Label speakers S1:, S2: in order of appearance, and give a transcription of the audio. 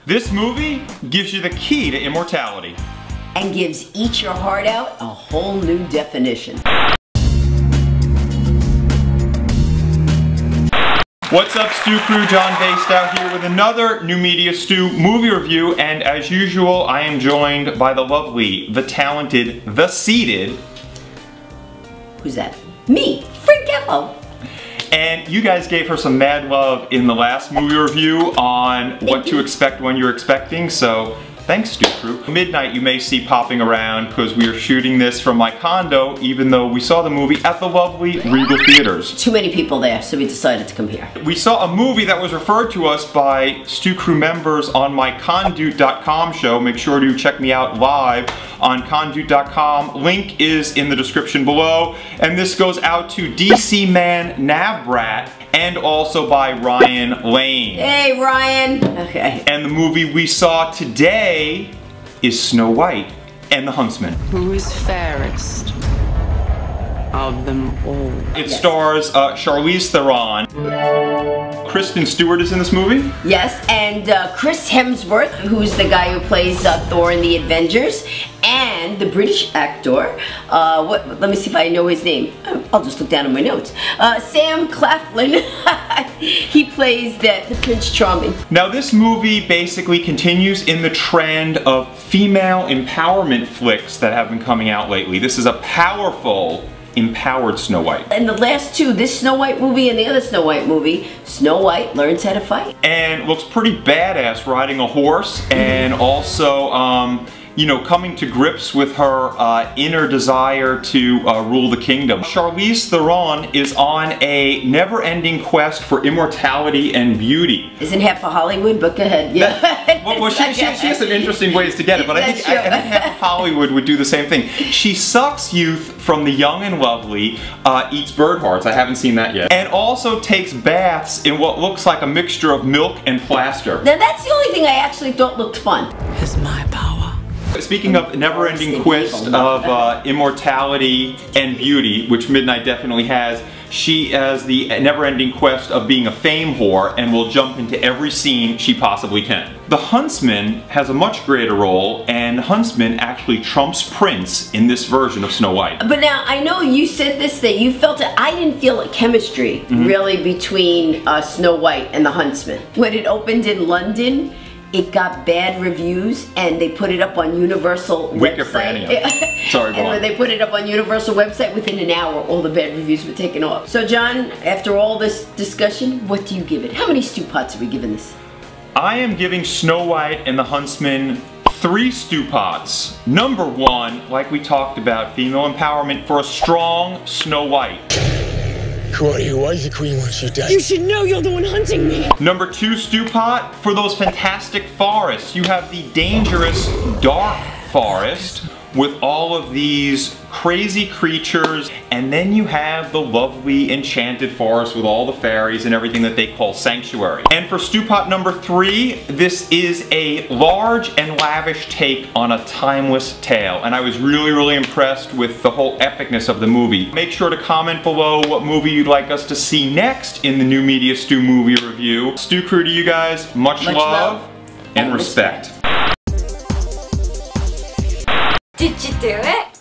S1: This movie gives you the key to immortality.
S2: And gives Eat Your Heart Out a whole new definition.
S1: What's up, Stew Crew? John Based out here with another New Media Stew movie review, and as usual, I am joined by the lovely, the talented, the seated...
S2: Who's that? Me, Frank Capo.
S1: And you guys gave her some mad love in the last movie review on what to expect when you're expecting, so thanks, Stew Crew. Midnight you may see popping around because we are shooting this from my condo, even though we saw the movie at the lovely Regal Theaters.
S2: Too many people there, so we decided to come here.
S1: We saw a movie that was referred to us by Stew Crew members on my Conduit.com show. Make sure to check me out live on Conduit.com. Link is in the description below. And this goes out to DC Man Navbrat and also by Ryan Lane.
S2: Hey, Ryan. Okay.
S1: And the movie we saw today is Snow White and the Huntsman.
S3: Who is fairest of them all?
S1: It stars Charlize Theron. Kristen Stewart is in this movie?
S2: Yes, and Chris Hemsworth, who's the guy who plays Thor in the Avengers, and the British actor, let me see if I know his name. I'll just look down at my notes. Sam Claflin. He plays the Prince Charming.
S1: Now this movie basically continues in the trend of female empowerment flicks that have been coming out lately. This is a powerful, empowered Snow White.
S2: And the last two, this Snow White movie and the other Snow White movie, Snow White learns how to fight.
S1: And looks pretty badass riding a horse and also, you know, coming to grips with her inner desire to rule the kingdom. Charlize Theron is on a never-ending quest for immortality and beauty.
S2: Isn't half of Hollywood, but go ahead. Yeah.
S1: Well, she has some interesting ways to get it, but I think half of Hollywood would do the same thing. She sucks youth from the young and lovely, eats bird hearts, I haven't seen that yet, and also takes baths in what looks like a mixture of milk and plaster.
S2: Now that's the only thing I actually thought looked fun.
S3: Is my power.
S1: Speaking of never-ending quest of immortality and beauty, which Midnight definitely has, she has the never-ending quest of being a fame whore and will jump into every scene she possibly can. The Huntsman has a much greater role, and Huntsman actually trumps Prince in this version of Snow White.
S2: But now, I know you said this, that you felt it. I didn't feel a chemistry, really, between Snow White and the Huntsman. When it opened in London, it got bad reviews, and they put it up on Universal website.
S1: Sorry, go on.
S2: And when they put it up on Universal website, within an hour, all the bad reviews were taken off. So, John, after all this discussion, what do you give it? How many stew pots are we giving this?
S1: I am giving Snow White and the Huntsman 3 stew pots. Number 1, like we talked about, female empowerment for a strong Snow White.
S4: Why is the queen wants you dead?
S3: You should know you're the one hunting me.
S1: Number 2 stew pot for those fantastic forests. You have the dangerous dark forest with all of these crazy creatures, and then you have the lovely enchanted forest with all the fairies and everything that they call sanctuary. And for stew pot number 3, this is a large and lavish take on a timeless tale, and I was really impressed with the whole epicness of the movie. Make sure to comment below what movie you'd like us to see next in the New Media Stew movie review. Stew Crew, to you guys, much love and respect.
S5: Did you do it?